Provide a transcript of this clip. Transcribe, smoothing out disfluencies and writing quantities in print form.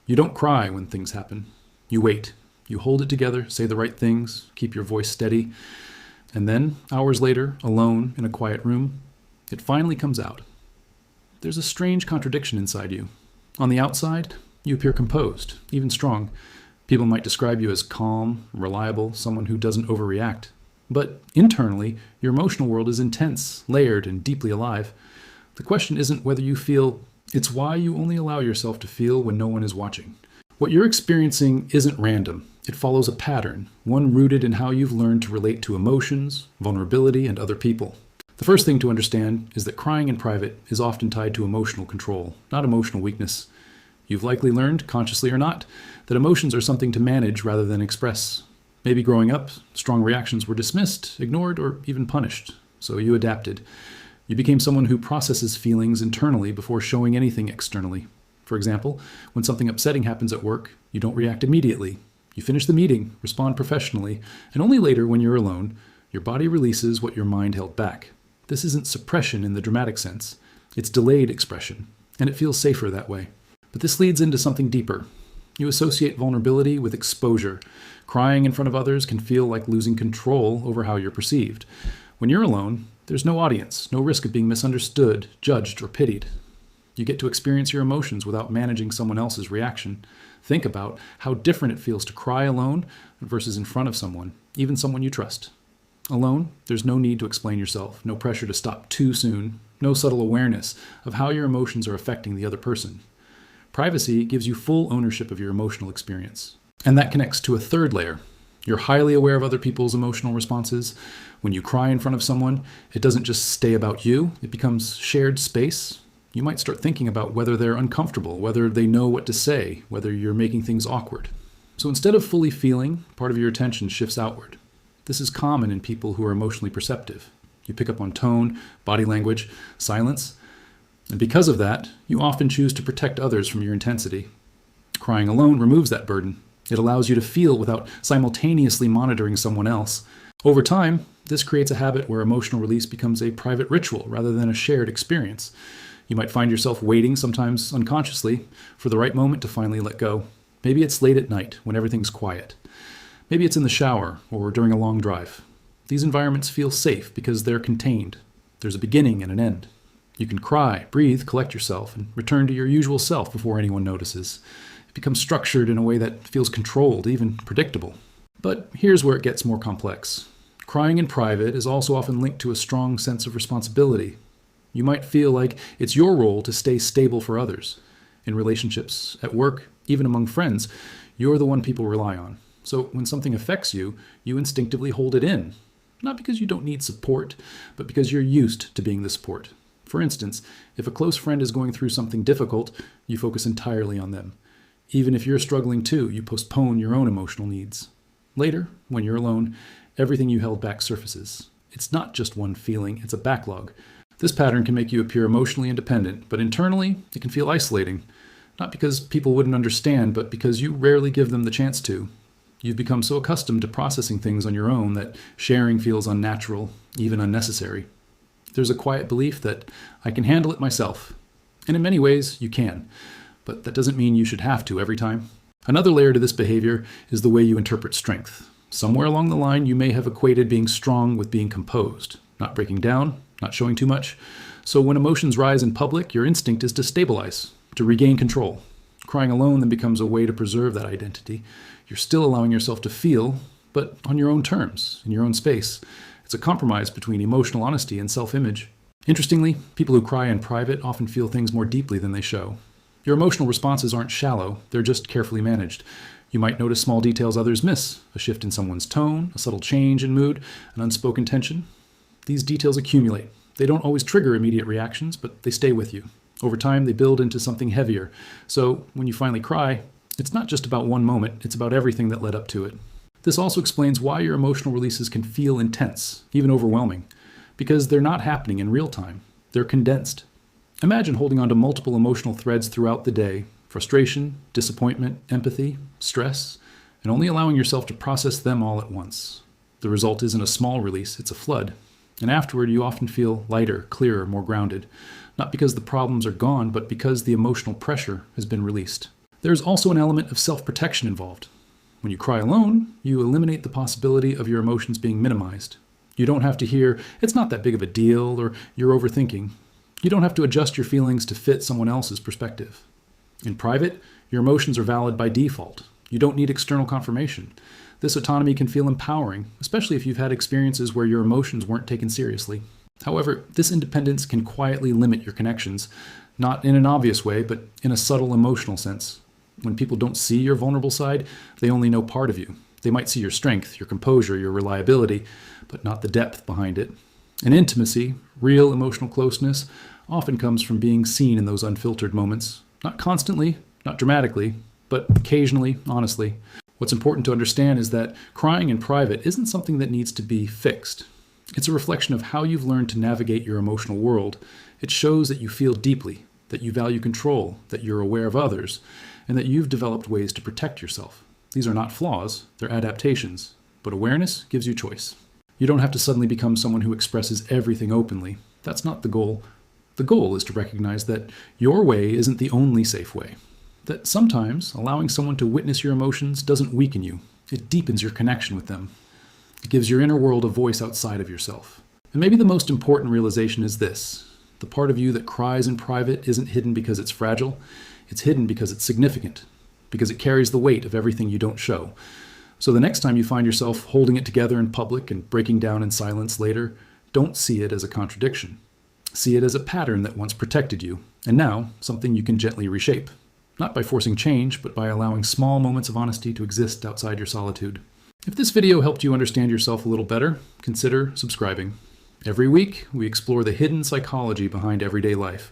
You don't cry when things happen. You wait. You hold it together, say the right things, keep your voice steady, and then, hours later, alone in a quiet room, it finally comes out. There's a strange contradiction inside you. On the outside, you appear composed, even strong. People might describe you as calm, reliable, someone who doesn't overreact. But internally, your emotional world is intense, layered, and deeply alive. The question isn't whether you feel, it's why you only allow yourself to feel when no one is watching. What you're experiencing isn't random. It follows a pattern, one rooted in how you've learned to relate to emotions, vulnerability, and other people. The first thing to understand is that crying in private is often tied to emotional control, not emotional weakness. You've likely learned, consciously or not, that emotions are something to manage rather than express. Maybe growing up, strong reactions were dismissed, ignored, or even punished, so you adapted. You became someone who processes feelings internally before showing anything externally. For example, when something upsetting happens at work, you don't react immediately. You finish the meeting, respond professionally, and only later, when you're alone, your body releases what your mind held back. This isn't suppression in the dramatic sense. It's delayed expression, and it feels safer that way. But this leads into something deeper. You associate vulnerability with exposure. Crying in front of others can feel like losing control over how you're perceived. When you're alone, there's no audience, no risk of being misunderstood, judged, or pitied. You get to experience your emotions without managing someone else's reaction. Think about how different it feels to cry alone versus in front of someone, even someone you trust. Alone, there's no need to explain yourself, no pressure to stop too soon, no subtle awareness of how your emotions are affecting the other person. Privacy gives you full ownership of your emotional experience. And that connects to a third layer. You're highly aware of other people's emotional responses. When you cry in front of someone, it doesn't just stay about you, it becomes shared space. You might start thinking about whether they're uncomfortable, whether they know what to say, whether you're making things awkward. So instead of fully feeling, part of your attention shifts outward. This is common in people who are emotionally perceptive. You pick up on tone, body language, silence, and because of that, you often choose to protect others from your intensity. Crying alone removes that burden. It allows you to feel without simultaneously monitoring someone else. Over time, this creates a habit where emotional release becomes a private ritual rather than a shared experience. You might find yourself waiting, sometimes unconsciously, for the right moment to finally let go. Maybe it's late at night when everything's quiet. Maybe it's in the shower or during a long drive. These environments feel safe because they're contained. There's a beginning and an end. You can cry, breathe, collect yourself, and return to your usual self before anyone notices. It becomes structured in a way that feels controlled, even predictable. But here's where it gets more complex. Crying in private is also often linked to a strong sense of responsibility. You might feel like it's your role to stay stable for others. In relationships, at work, even among friends, you're the one people rely on. So when something affects you, you instinctively hold it in. Not because you don't need support, but because you're used to being the support. For instance, if a close friend is going through something difficult, you focus entirely on them. Even if you're struggling too, you postpone your own emotional needs. Later, when you're alone, everything you held back surfaces. It's not just one feeling, it's a backlog. This pattern can make you appear emotionally independent, but internally, it can feel isolating. Not because people wouldn't understand, but because you rarely give them the chance to. You've become so accustomed to processing things on your own that sharing feels unnatural, even unnecessary. There's a quiet belief that I can handle it myself. And in many ways, you can. But that doesn't mean you should have to every time. Another layer to this behavior is the way you interpret strength. Somewhere along the line, you may have equated being strong with being composed, not breaking down, not showing too much. So when emotions rise in public, your instinct is to stabilize, to regain control. Crying alone then becomes a way to preserve that identity. You're still allowing yourself to feel, but on your own terms, in your own space. It's a compromise between emotional honesty and self-image. Interestingly, people who cry in private often feel things more deeply than they show. Your emotional responses aren't shallow, they're just carefully managed. You might notice small details others miss, a shift in someone's tone, a subtle change in mood, an unspoken tension. These details accumulate. They don't always trigger immediate reactions, but they stay with you. Over time, they build into something heavier. So when you finally cry, it's not just about one moment, it's about everything that led up to it. This also explains why your emotional releases can feel intense, even overwhelming, because they're not happening in real time. They're condensed. Imagine holding on to multiple emotional threads throughout the day: frustration, disappointment, empathy, stress, and only allowing yourself to process them all at once. The result isn't a small release, it's a flood. And afterward, you often feel lighter, clearer, more grounded. Not because the problems are gone, but because the emotional pressure has been released. There's also an element of self-protection involved. When you cry alone, you eliminate the possibility of your emotions being minimized. You don't have to hear, "It's not that big of a deal," or "You're overthinking." You don't have to adjust your feelings to fit someone else's perspective. In private, your emotions are valid by default. You don't need external confirmation. This autonomy can feel empowering, especially if you've had experiences where your emotions weren't taken seriously. However, this independence can quietly limit your connections, not in an obvious way, but in a subtle emotional sense. When people don't see your vulnerable side, they only know part of you. They might see your strength, your composure, your reliability, but not the depth behind it. And intimacy, real emotional closeness, often comes from being seen in those unfiltered moments. Not constantly, not dramatically, but occasionally, honestly. What's important to understand is that crying in private isn't something that needs to be fixed. It's a reflection of how you've learned to navigate your emotional world. It shows that you feel deeply, that you value control, that you're aware of others, and that you've developed ways to protect yourself. These are not flaws, they're adaptations. But awareness gives you choice. You don't have to suddenly become someone who expresses everything openly. That's not the goal. The goal is to recognize that your way isn't the only safe way. That sometimes allowing someone to witness your emotions doesn't weaken you. It deepens your connection with them. It gives your inner world a voice outside of yourself. And maybe the most important realization is this. The part of you that cries in private isn't hidden because it's fragile. It's hidden because it's significant, because it carries the weight of everything you don't show. So the next time you find yourself holding it together in public and breaking down in silence later, don't see it as a contradiction. See it as a pattern that once protected you, and now something you can gently reshape. Not by forcing change, but by allowing small moments of honesty to exist outside your solitude. If this video helped you understand yourself a little better, consider subscribing. Every week, we explore the hidden psychology behind everyday life.